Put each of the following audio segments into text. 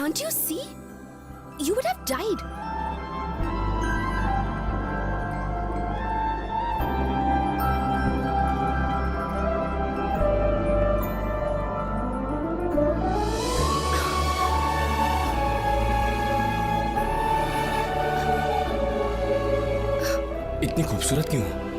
Can't you see? You would have died. इतनी खूबसूरत क्यों हो?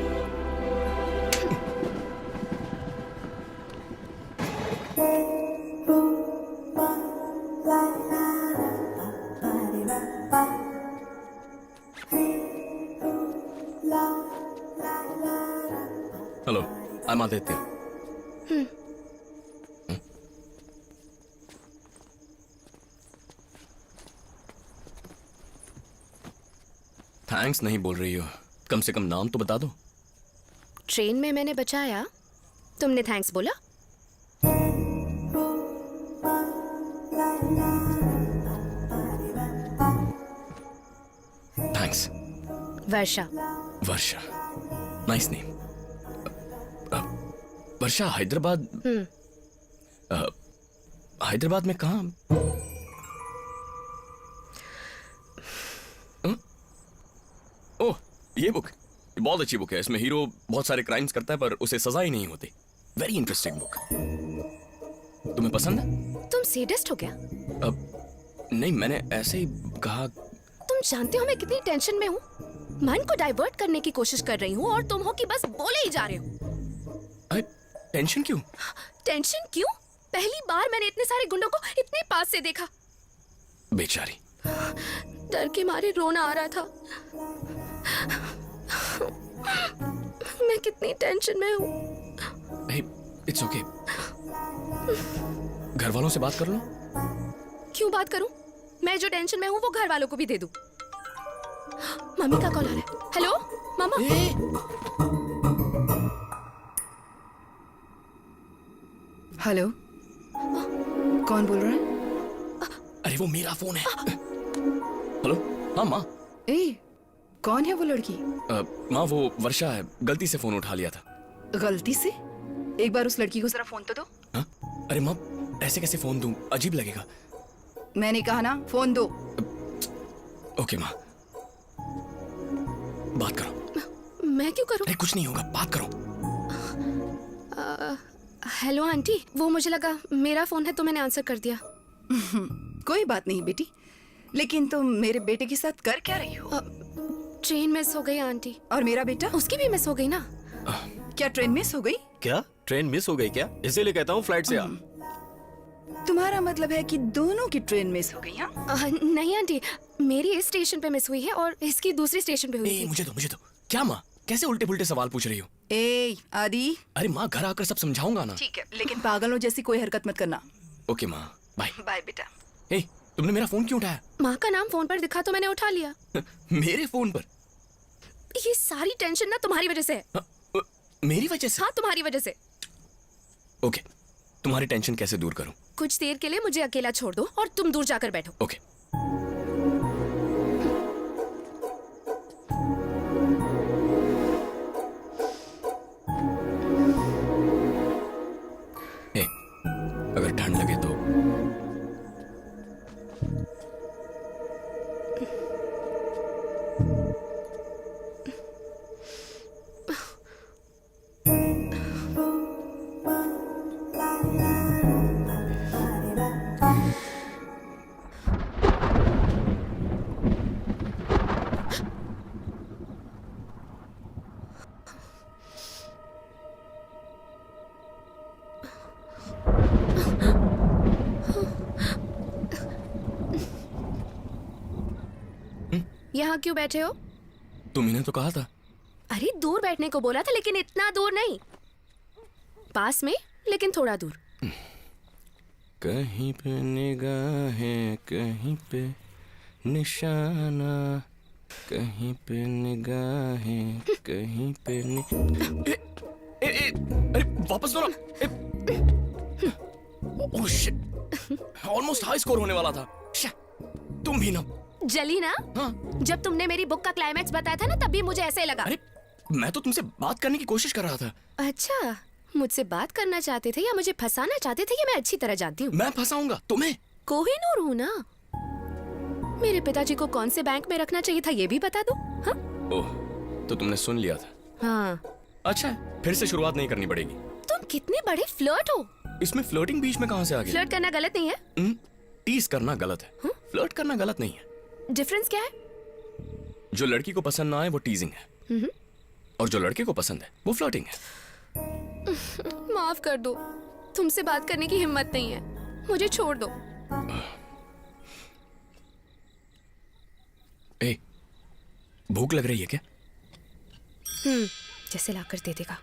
Hello, I am Aditya. Thanks नहीं बोल रही हो, कम से कम नाम तो बता दो। ट्रेन में मैंने बचाया, तुमने थैंक्स बोला? थैंक्स। वर्षा। वर्षा, नाइस नेम। वर्षा, हैदराबाद। हैदराबाद में कहाँ? ओह, ये बुक बहुत अच्छी बुक है। इसमें हीरो बहुत सारे क्राइम्स करता है पर उसे सजा ही नहीं होती। Very interesting book. तुम्हें पसंद है? तुम सैडिस्ट हो क्या? नहीं, मैंने ऐसे ही कहा। तुम जानते हो मैं कितनी टेंशन में हूँ। मन को डाइवर्ट करने की कोशिश कर रही हूँ और तुम हो कि बस बोले ही जा रहे हो। अरे टेंशन क्यों? टेंशन क्यों? पहली बार मैंने इतने सारे गुंडों को इतने पास से देखा। बेचारी। डर के मारे रोना आ रहा था। मैं कितनी टेंशन में हूँ। Hey, it's okay. घर वालों से बात कर लो। क्यों बात करूं? मैं जो टेंशन में हूँ वो घर वालों को भी दे दूं। मम्मी का कॉल आ रहा है। हेलो मामा। हेलो, कौन बोल रहा है? अरे वो मेरा फोन है। हेलो, हाँ माँ। ए, कौन है वो लड़की? माँ वो वर्षा है, गलती से फोन उठा लिया था। गलती से? एक बार उस लड़की को जरा फोन तो दो। हाँ? अरे माँ, ऐसे कैसे फोन दूं? अजीब लगेगा। मैंने कहा ना, फोन दो। ओके माँ, बात करो। मैं क्यों करूं? अरे कुछ नहीं होगा, बात करो। हेलो आंटी, वो मुझे लगा मेरा फोन है तो मैंने आंसर कर दिया। कोई बात नहीं बेटी, लेकिन तुम मेरे बेटे के साथ कर क्या रही हो? ट्रेन मिस हो गई आंटी। और मेरा बेटा? उसकी भी मिस हो गई ना। क्या ट्रेन मिस हो गई? क्या ट्रेन मिस हो गई क्या? इसीलिए कहता हूँ फ्लाइट से आ। तुम्हारा मतलब है कि दोनों की ट्रेन मिस हो गई? हाँ? नहीं आंटी, मेरी इस स्टेशन पे मिस हुई है और इसकी दूसरी स्टेशन पे हुई थी। मुझे दो। क्या माँ, कैसे उल्टे पुल्टे सवाल पूछ रही हो? ए आदि। अरे माँ, घर आकर सब समझाऊंगा ना। ठीक है, लेकिन पागलों जैसी कोई हरकत मत करना। ओके माँ, बाय। बाय बेटा। ए, तुमने मेरा फोन क्यों उठाया? माँ का नाम फोन पर दिखा तो मैंने उठा लिया। मेरे फोन पर? ये सारी टेंशन ना तुम्हारी वजह से है। मेरी वजह से? हाँ, तुम्हारी वजह से। ओके, तुम्हारी टेंशन कैसे दूर करूं? कुछ देर के लिए मुझे अकेला छोड़ दो और तुम दूर जाकर बैठो। ओके। ए, अगर ठंड लगे तो यहाँ क्यों बैठे हो? तुमने तो कहा था। अरे दूर बैठने को बोला था, लेकिन इतना दूर नहीं। पास में लेकिन थोड़ा दूर। कहीं पे निगाहें, कहीं पे निशाना, कहीं पे निगाहें, कहीं पे अरे वापस दो ना। Oh shit, almost high score होने वाला था। तुम भी ना। जली ना? हाँ। जब तुमने मेरी बुक का क्लाइमैक्स बताया था ना, तभी मुझे ऐसे लगा। अरे मैं तो तुमसे बात करने की कोशिश कर रहा था। अच्छा, मुझसे बात करना चाहते थे या मुझे फंसाना चाहते थे, ये मैं अच्छी तरह जानती हूँ। मैं फंसाऊंगा तुम्हें? कोहिनूर हूँ ना। मेरे पिताजी को कौन से बैंक में रखना चाहिए था ये भी बता दो। हाँ ओह, तो तुमने सुन लिया था। हाँ। अच्छा है, फिर से शुरुआत नहीं करनी पड़ेगी। तुम कितने बड़े फ्लर्ट हो। इसमें फ्लर्टिंग बीच में कहाँ से आ गया? फ्लर्ट करना गलत नहीं है। टीज करना गलत है, फ्लर्ट करना गलत नहीं है। डिफरेंस क्या है? जो लड़की को पसंद ना आए वो टीजिंग है, और जो लड़के को पसंद है वो फ्लर्टिंग है। माफ कर दो, तुमसे बात करने की हिम्मत नहीं है, मुझे छोड़ दो। ए, भूख लग रही है क्या? जैसे लाकर दे देगा।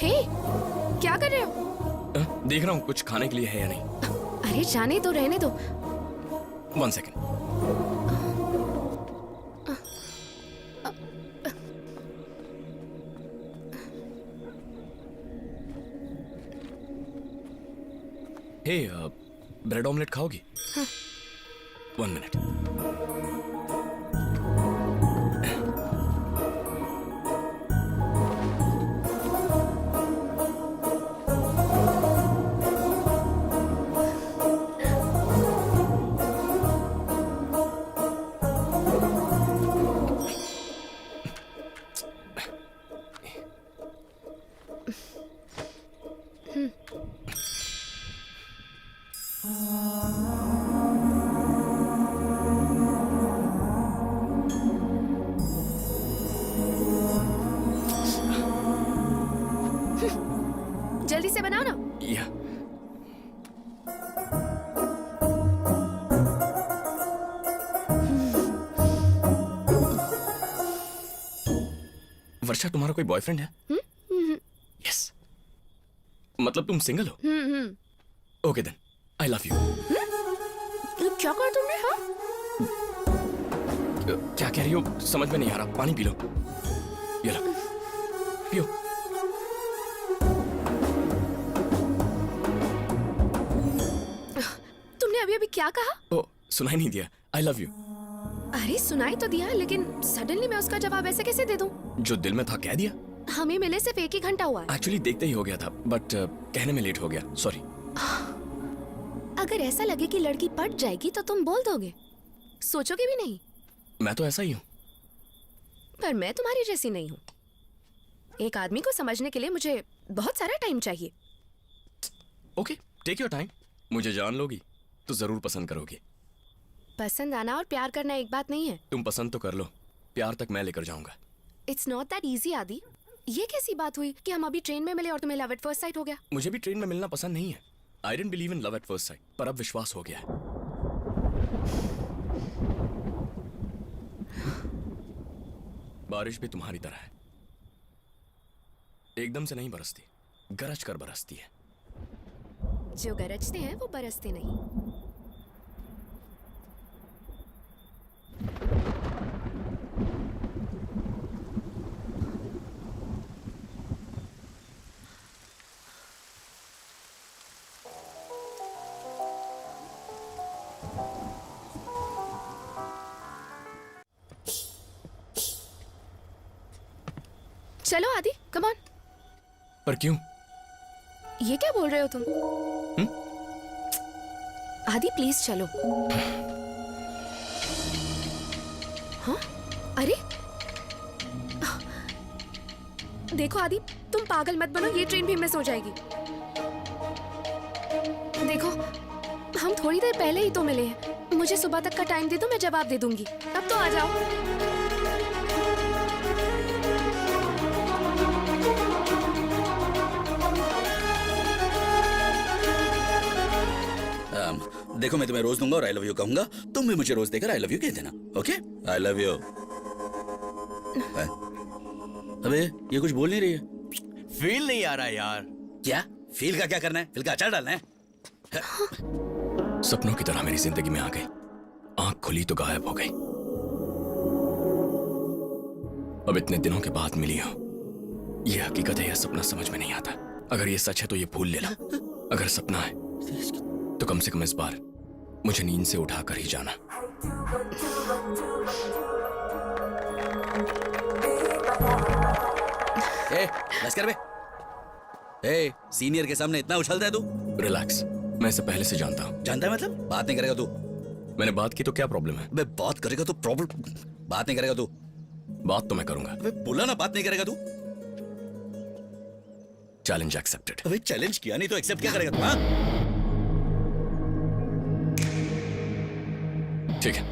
हे, क्या कर रहे हो? देख रहा हूँ कुछ खाने के लिए है या नहीं। अरे जाने दो, रहने दो। 1 सेकेंड। हे, ब्रेड ऑमलेट खाओगी? 1 मिनट। जल्दी से बनाओ ना। या वर्षा, तुम्हारा कोई बॉयफ्रेंड है? यस, मतलब तुम सिंगल हो? Okay then, I love you. क्या कर तुमने? हाँ, क्या कह रही हो समझ में नहीं आ रहा। पानी पी लो, ये लो, पियो। तुमने अभी अभी क्या कहा? ओ, सुनाई नहीं दिया? आई लव यू। अरे सुनाई तो दिया, लेकिन सडनली मैं उसका जवाब ऐसे कैसे दे दूं? जो दिल में था कह दिया। हमें मिले सिर्फ 1 ही घंटा हुआ है। एक्चुअली देखते ही हो गया था, बट कहने में लेट हो गया, सॉरी। अगर ऐसा लगे कि लड़की पट जाएगी तो तुम बोल दोगे, सोचोगे भी नहीं। मैं तो ऐसा ही हूँ। पर मैं तुम्हारी जैसी नहीं हूँ। एक आदमी को समझने के लिए मुझे बहुत सारा टाइम चाहिए। Okay, take your time. मुझे जान लोगी तो जरूर पसंद करोगी। पसंद आना और प्यार करना एक बात नहीं है। तुम पसंद तो कर लो, प्यार तक मैं लेकर जाऊंगा। इट्स नॉट दैट इजी आदि। ये कैसी बात हुई कि हम अभी ट्रेन में मिले और तुम्हें लव एट फर्स्ट साइट हो गया? मुझे भी ट्रेन में मिलना पसंद नहीं है। I don't believe in love at first sight, पर अब विश्वास हो गया है। बारिश भी तुम्हारी तरह है, एकदम से नहीं बरसती, गरज कर बरसती है। जो गरजते हैं वो बरसते नहीं। चलो आदि, कम ऑन। पर क्यों? ये क्या बोल रहे हो तुम? आदि प्लीज चलो। हाँ? अरे देखो आदि, तुम पागल मत बनो, ये ट्रेन भी मिस हो जाएगी। देखो, हम थोड़ी देर पहले ही तो मिले हैं। मुझे सुबह तक का टाइम दे दो, मैं जवाब दे दूंगी। अब तो आ जाओ। देखो, मैं तुम्हें रोज दूंगा और आई लव यू कहूंगा, तुम भी मुझे रोज देकर आई लव यू कह देना। ओके? I love you. अबे ये कुछ बोल नहीं रही है। फील नहीं आ रहा यार। क्या फील का क्या करना है? फील का अचार डालना है? सपनों की तरह मेरी जिंदगी में आ गई, आंख खुली तो गायब हो गई। अब इतने दिनों के बाद मिली हो, ये हकीकत है या सपना समझ में नहीं आता। अगर ये सच है तो ये भूल लेना, अगर सपना है तो कम से कम इस बार मुझे नींद से उठा कर ही जाना। बस कर बे। सीनियर के सामने इतना उछलता है तू? रिलैक्स, मैं इसे पहले से जानता हूँ। जानता है मतलब? बात नहीं करेगा तू? मैंने बात की तो क्या प्रॉब्लम है? अबे बात करेगा तो प्रॉब्लम। बात नहीं करेगा तू? बात तो मैं करूंगा। अबे बोला ना बात नहीं करेगा तू। Challenge accepted. अबे चैलेंज किया नहीं तो एक्सेप्ट क्या करेगा तू? हाँ? ठीक है,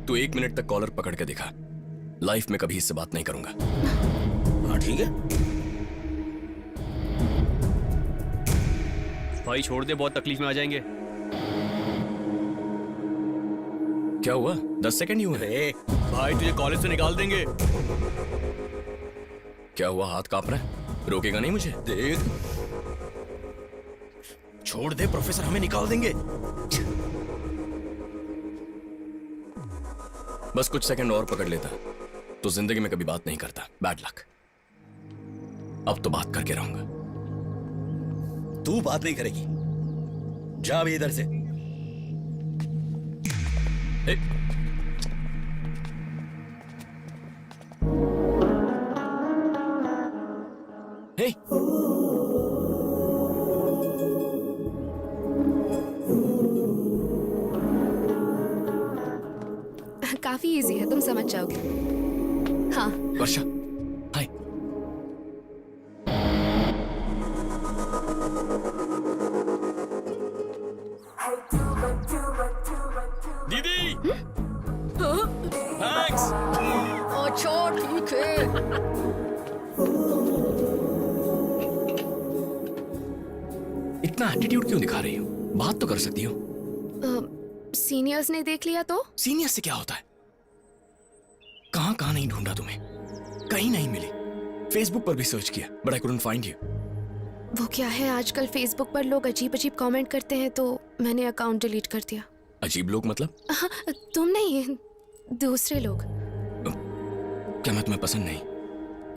तू 1 मिनट तक कॉलर पकड़ के दिखा। लाइफ में कभी इससे बात नहीं करूंगा। हाँ ठीक है। भाई छोड़ दे, बहुत तकलीफ में आ जाएंगे। क्या हुआ? 10 सेकंड ही हुए। अरे भाई तुझे कॉलेज से निकाल देंगे। क्या हुआ? हाथ कांप रहा है? रोकेगा नहीं मुझे? देख, छोड़ दे, प्रोफेसर हमें निकाल देंगे। बस कुछ सेकंड और पकड़ लेता तो जिंदगी में कभी बात नहीं करता। Bad luck. अब तो बात करके रहूंगा। तू बात नहीं करेगी। जा भी इधर से। ए, हे, काफी इजी है, तुम समझ जाओगे। हाँ, वर्षा, हाय। दीदी थैंक्स। अच्छा ठीक है। इतना एटीट्यूड क्यों दिखा रही हो? बात तो कर सकती हो। सीनियर्स ने देख लिया तो? सीनियर से क्या होता है? कहां कहां नहीं ढूंढा तुम्हें, कहीं नहीं मिली। फेसबुक पर भी सर्च किया but I couldn't find you. वो क्या है, आजकल फेसबुक पर लोग अजीब अजीब कमेंट करते हैं तो मैंने अकाउंट डिलीट कर दिया। अजीब लोग मतलब? हाँ, तुम नहीं, दूसरे लोग। क्या मैं तुम्हें पसंद नहीं?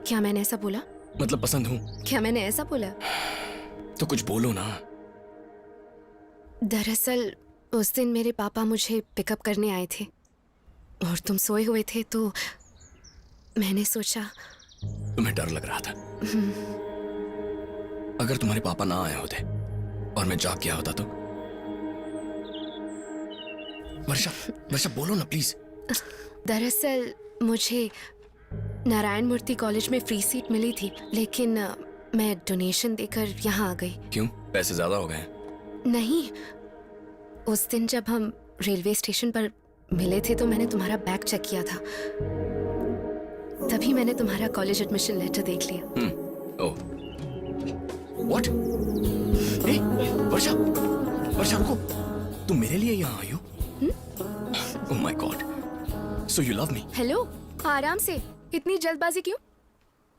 क्या मैंने ऐसा बोला? मतलब पसंद हूं? क्या मैंने ऐसा बोला? तो कुछ बोलो ना। दरअसल उस दिन मेरे पापा मुझे पिकअप करने आए थे और तुम सोए हुए थे तो मैंने सोचा। तुम्हें डर लग रहा था? अगर तुम्हारे पापा ना आए होते और मैं जाग गया होता तो? वर्षा, वर्षा बोलो ना प्लीज। दरअसल मुझे नारायण मूर्ति कॉलेज में फ्री सीट मिली थी, लेकिन मैं डोनेशन देकर यहाँ आ गई। क्यों? पैसे ज्यादा हो गए? नहीं, उस दिन जब हम रेलवे स्टेशन पर मिले थे तो मैंने तुम्हारा बैग चेक किया था, तभी मैंने तुम्हारा कॉलेज एडमिशन लेटर देख लिया। ओह, व्हाट? ए, वर्षा, वर्षा रुको, तुम मेरे लिए यहाँ आई हो? Oh my God, so you love me? Hello, आराम से, इतनी जल्दबाजी क्यों?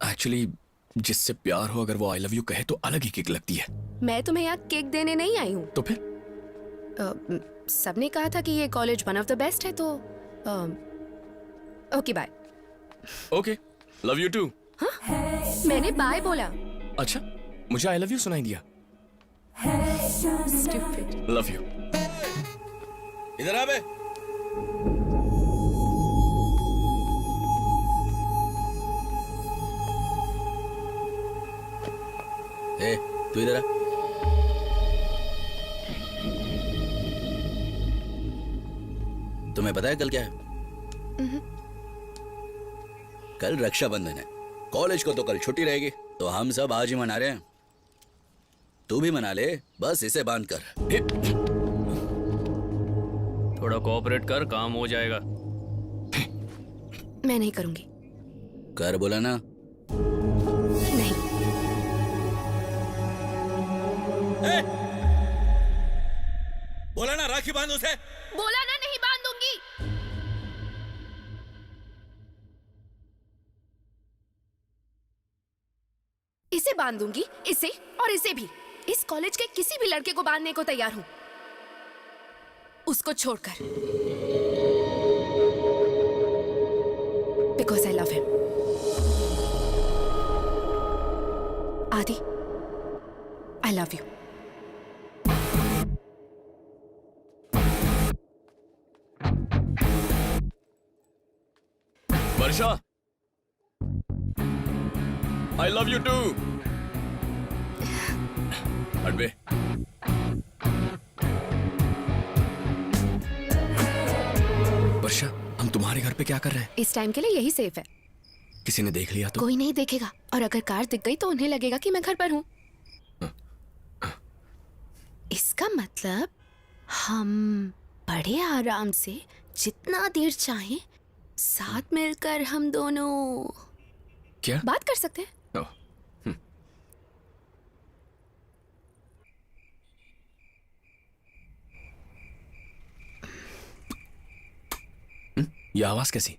एक्चुअली जिससे प्यार हो अगर वो आई लव यू कहे तो अलग ही किक लगती है। मैं तुम्हें यहाँ केक देने नहीं आई हूँ। तो फिर? सबने कहा था कि ये college one of the best है तो okay bye. Okay, love you too. मैंने बाय बोला। अच्छा, मुझे आई लव यू सुनाई दिया। Stupid. Love you. इधर आ बे। ए, तू इधर आ। तुम्हें पता है कल क्या है? कल रक्षाबंधन है। कॉलेज को तो कल छुट्टी रहेगी, तो हम सब आज ही मना रहे हैं। तू भी मना ले, बस इसे बांध कर। थोड़ा कोऑपरेट कर, काम हो जाएगा। मैं नहीं करूंगी। कर बोला ना। नहीं। बोला ना राखी बांध उसे। बोला ना, नहीं बांधूंगी। इसे बांधूंगी, इसे और इसे भी। इस कॉलेज के किसी भी लड़के को बांधने को तैयार हूं, उसको छोड़कर। Because I love him. Adi, I love you. Varsha, I love you too. हट बे। तुम्हारे घर पे क्या कर रहे हैं? इस टाइम के लिए यही सेफ है। किसी ने देख लिया तो? कोई नहीं देखेगा, और अगर कार दिख गई तो उन्हें लगेगा कि मैं घर पर हूँ। इसका मतलब हम बड़े आराम से जितना देर चाहें साथ मिलकर हम दोनों क्या बात कर सकते हैं। ओह, ये आवाज कैसी?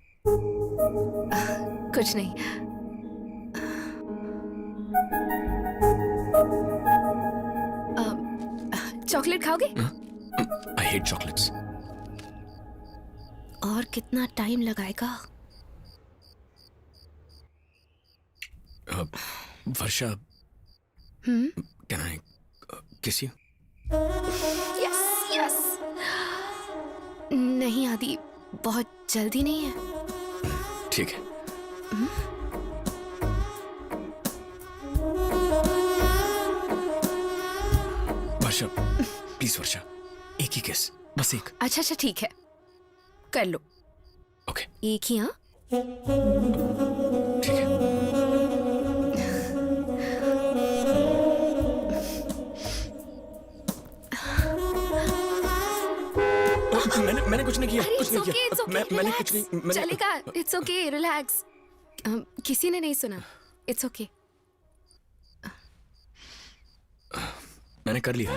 कुछ नहीं। चॉकलेट खाओगे? I hate chocolates. और कितना टाइम लगाएगा? वर्षा, कैन आई किस यू? Yes yes. नहीं आदि, बहुत जल्दी नहीं है। ठीक है। वर्षा प्लीज, वर्षा एक ही किस, बस एक। अच्छा अच्छा ठीक है, कर लो। ओके एक ही। हाँ ठीक है। मैंने कुछ नहीं किया, अरे कुछ it's नहीं okay, it's किया। okay, मैंने relax. कुछ नहीं, चलेगा, इट्स ओके, रिलैक्स। किसी ने नहीं सुना, इट्स ओके। मैंने कर लिया।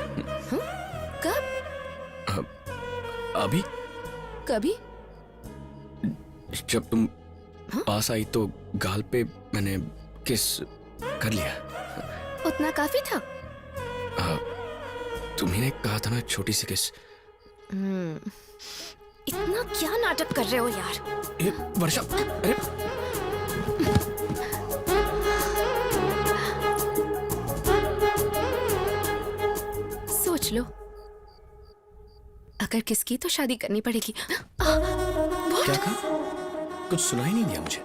कब? अभी कभी? जब तुम पास आई तो गाल पे मैंने किस कर लिया। उतना काफी था? तुम्ही ने कहा था ना छोटी सी किस। इतना क्या नाटक कर रहे हो यार? ये वर्षा, अरे सोच लो, अगर किसकी तो शादी करनी पड़ेगी। What? क्या कहा? कुछ सुना ही नहीं दिया मुझे।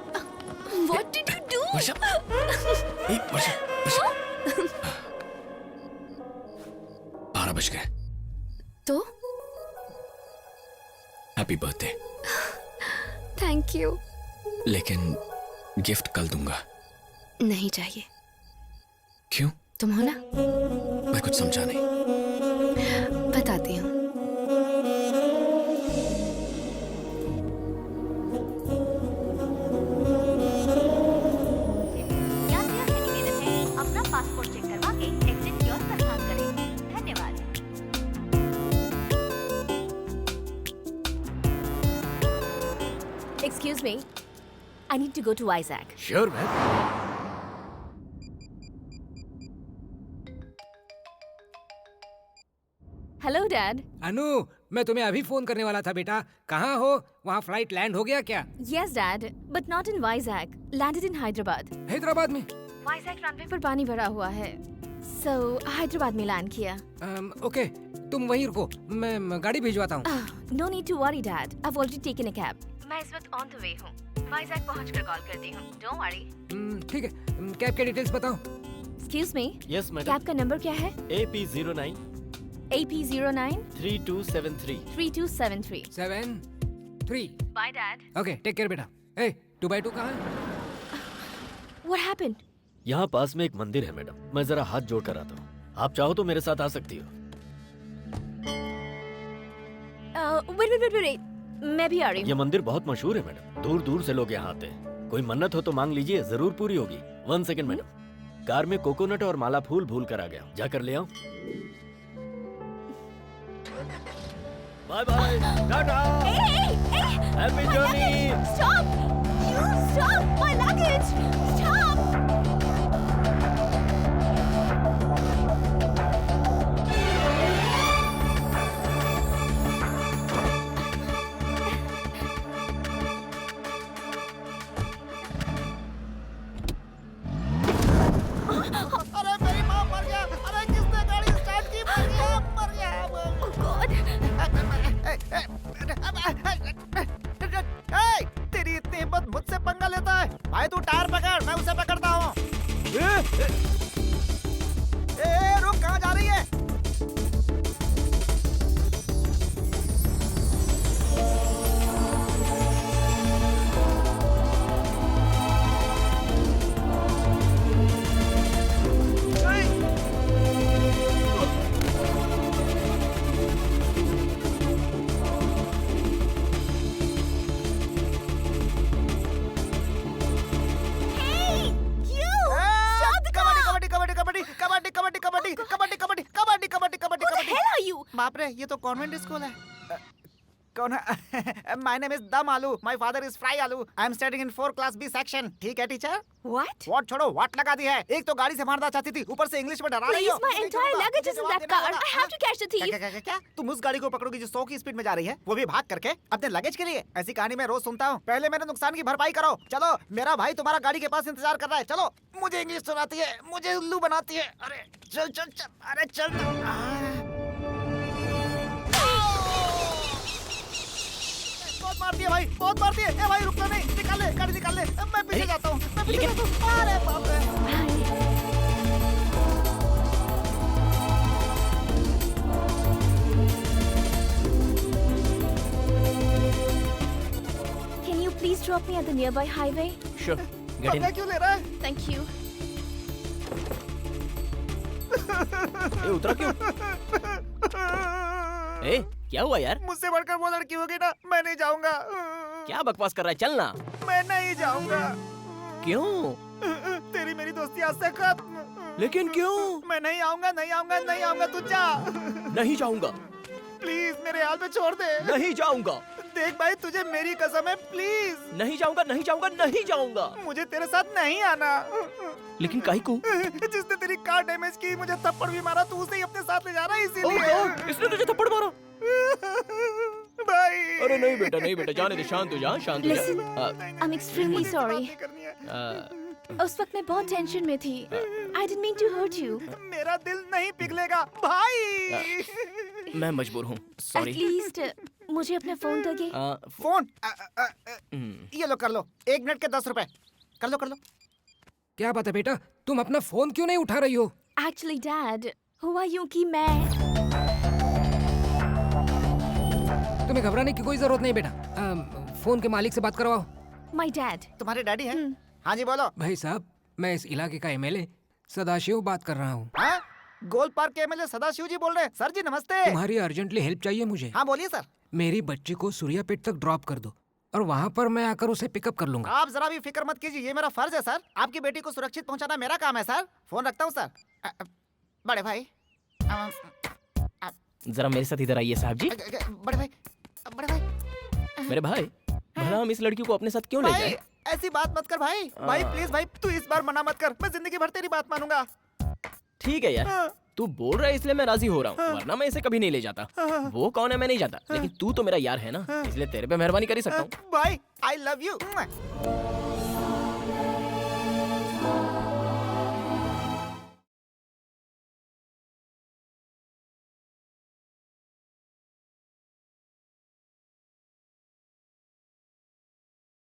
What did you do? वर्षा, ए, वर्षा, वर्षा। 12 बज गए। तो हैप्पी बर्थडे। Thank you. लेकिन गिफ्ट कल दूंगा। नहीं चाहिए। क्यों? तुम हो ना? मैं कुछ समझा नहीं। बताती हूँ। यात्रियों से निवेदन है, अपना पासपोर्ट चेक करवा के एग्जिट की ओर प्रस्थान करें। धन्यवाद। Excuse me, I need to go to Vizag. Sure ma'am. Hello, Dad. अनु, मैं तुम्हें अभी फोन करने वाला था बेटा। कहाँ हो? वहाँ फ्लाइट लैंड हो गया क्या? Yes, Dad, but not in Vizag. Landed in Hyderabad. Hyderabad में? Vizag runway पर पानी भरा हुआ है, so Hyderabad में लैंड किया। ओके, तुम वहीं रुको, मैं गाड़ी भिजवाता हूँ। No need to worry, Dad. I've already taken a cab. मैं इस वक्त on the way हूँ। Vizag पहुँचकर कॉल करती हूँ। Don't worry. ठीक है, कैब के डिटेल्स बताओ। Excuse me. Yes madam. Cab का नंबर क्या है? AP09 AP09 3273। 3273. 7-3। Bye, Dad. Okay, take care बेटा। ए, 2x2 कहाँ है? What happened? यहाँ पास में एक मंदिर है मैडम, मैं जरा हाथ जोड़ कर आता हूँ। आप चाहो तो मेरे साथ आ सकती हो। Wait. मैं भी आ रही ये हूँ। मंदिर बहुत मशहूर है मैडम, दूर दूर से लोग यहाँ आते हैं। कोई मन्नत हो तो मांग लीजिए, जरूर पूरी होगी। 1 सेकंड मैडम, कार में कोकोनट और माला फूल भूल कर आ गया, जाकर ले आओ। Bye bye, tata, happy journey. Stop! You stop! My luggage! Stop! अरे मेरी माँ मर गया। अरे किसने गाड़ी स्टार्ट की? मर गया। Oh God! तेरी इतनी हिम्मत मुझसे पंगा लेता है? भाई तू टायर बाप रे, ये तो कॉन्वेंट स्कूल है। कौन है? माय नेम इज दम आलू, माय फादर इज फ्राई आलू, I am studying in 4 class B section. ठीक है टीचर? What? व्हाट छोड़ो, व्हाट लगा दी है। एक तो गाड़ी से मारना चाहती थी, ऊपर से इंग्लिश में डरा रही हो। Please, my entire luggage is in that car. I have to catch the thief. क्या? तुम उस गाड़ी को पकड़ोगी जो 100 की स्पीड में जा रही है, वो भी भाग करके अपने लगेज के लिए? ऐसी कहानी मैं रोज सुनता हूँ। पहले मेरे नुकसान की भरपाई करो। चलो, मेरा भाई तुम्हारा गाड़ी के पास इंतजार कर रहा है। चलो, मुझे इंग्लिश सुनाती है, मुझे उल्लू बनाती है। अरे चल चल चल, अरे चल। बहुत मारती है भाई, बहुत मारती है। ए भाई रुकना नहीं, निकाल ले गाड़ी, निकाल ले। मैं पीछे जाता हूँ, मैं पीछे जाता हूँ। अरे बाप रे। Can you please drop me at the nearby highway? Sure. Get in. पता क्यों ले रहा है? Thank you. ए, उतरा क्यों? ए, क्या हुआ यार? मुझसे बढ़कर वो लड़की होगी ना, मैं नहीं जाऊंगा। क्या बकवास कर रहा है? चलना। मैं नहीं जाऊंगा। क्यों? तेरी मेरी दोस्ती आज से खत्म। लेकिन क्यों? मैं नहीं आऊंगा, नहीं आऊंगा, नहीं आऊंगा। तू जा, नहीं जाऊंगा। प्लीज मेरे हाल पे छोड़ दे। नहीं जाऊंगा। देख भाई, तुझे मेरी कसम है, प्लीज। नहीं जाऊंगा, नहीं जाऊंगा, नहीं जाऊंगा। मुझे तेरे साथ नहीं आना। लेकिन काहे को? जिसने तेरी कार डैमेज की, मुझे थप्पड़ भी मारा, तू उसे ही अपने साथ ले जा रहा है, Oh इसीलिए। God, इसने तुझे थप्पड़ मारा? भाई। अरे नहीं बेटा, नहीं बेटा, जाने दे, शांत हो जा, शांत हो जा। Listen, I'm extremely sorry. करनी है। उस वक्त मैं बहुत टेंशन में थी. I didn't mean to hurt you. मेरा दिल नहीं पिघलेगा भाई। मैं मजबूर हूँ, At सॉरी। least मुझे अपना फोन दोगे? फोन ये लो, कर लो। 1 मिनट के 10 रुपए। कर लो, कर लो। क्या बात है बेटा, तुम अपना फोन क्यों नहीं उठा रही हो? Actually, Dad, हुआ यूं कि मैं तुम्हें घबराने की कोई जरूरत नहीं बेटा। फोन के मालिक से बात करवाओ। My dad. तुम्हारे डैडी हैं? हाँ जी, बोलो। भाई साहब, मैं इस इलाके का एमएलए सदाशिव बात कर रहा हूँ। हाँ? गोल पार्क के एमएलए सदाशिव जी बोल रहे हैं। सर जी नमस्ते। तुम्हारी अर्जेंटली हेल्प चाहिए मुझे। हाँ बोलिए सर। मेरी बच्ची को सूर्यापेट तक ड्रॉप कर दो और वहाँ पर मैं आकर उसे पिकअप कर लूंगा। आप जरा भी फिक्र मत कीजिए, ये मेरा फर्ज है सर। आपकी बेटी को सुरक्षित पहुंचाना मेरा काम है सर। फोन रखता हूँ सर। बड़े भाई, जरा मेरे साथ इधर आइए साहब जी। बड़े भाई, बड़े भाई, मेरे भाई, भला हम इस लड़की को अपने साथ क्यों ले भाई जाएं? ऐसी बात मत कर भाई। भाई प्लीज भाई, तू इस बार मना मत कर। मैं जिंदगी भर तेरी बात मानूंगा। ठीक है यार, तू बोल रहा है इसलिए मैं राजी हो रहा हूँ, वरना मैं इसे कभी नहीं ले जाता। वो कौन है मैं नहीं जानता, लेकिन तू तो मेरा यार है ना, इसलिए तेरे पे मेहरबानी कर ही सकता हूँ। भाई आई लव यू।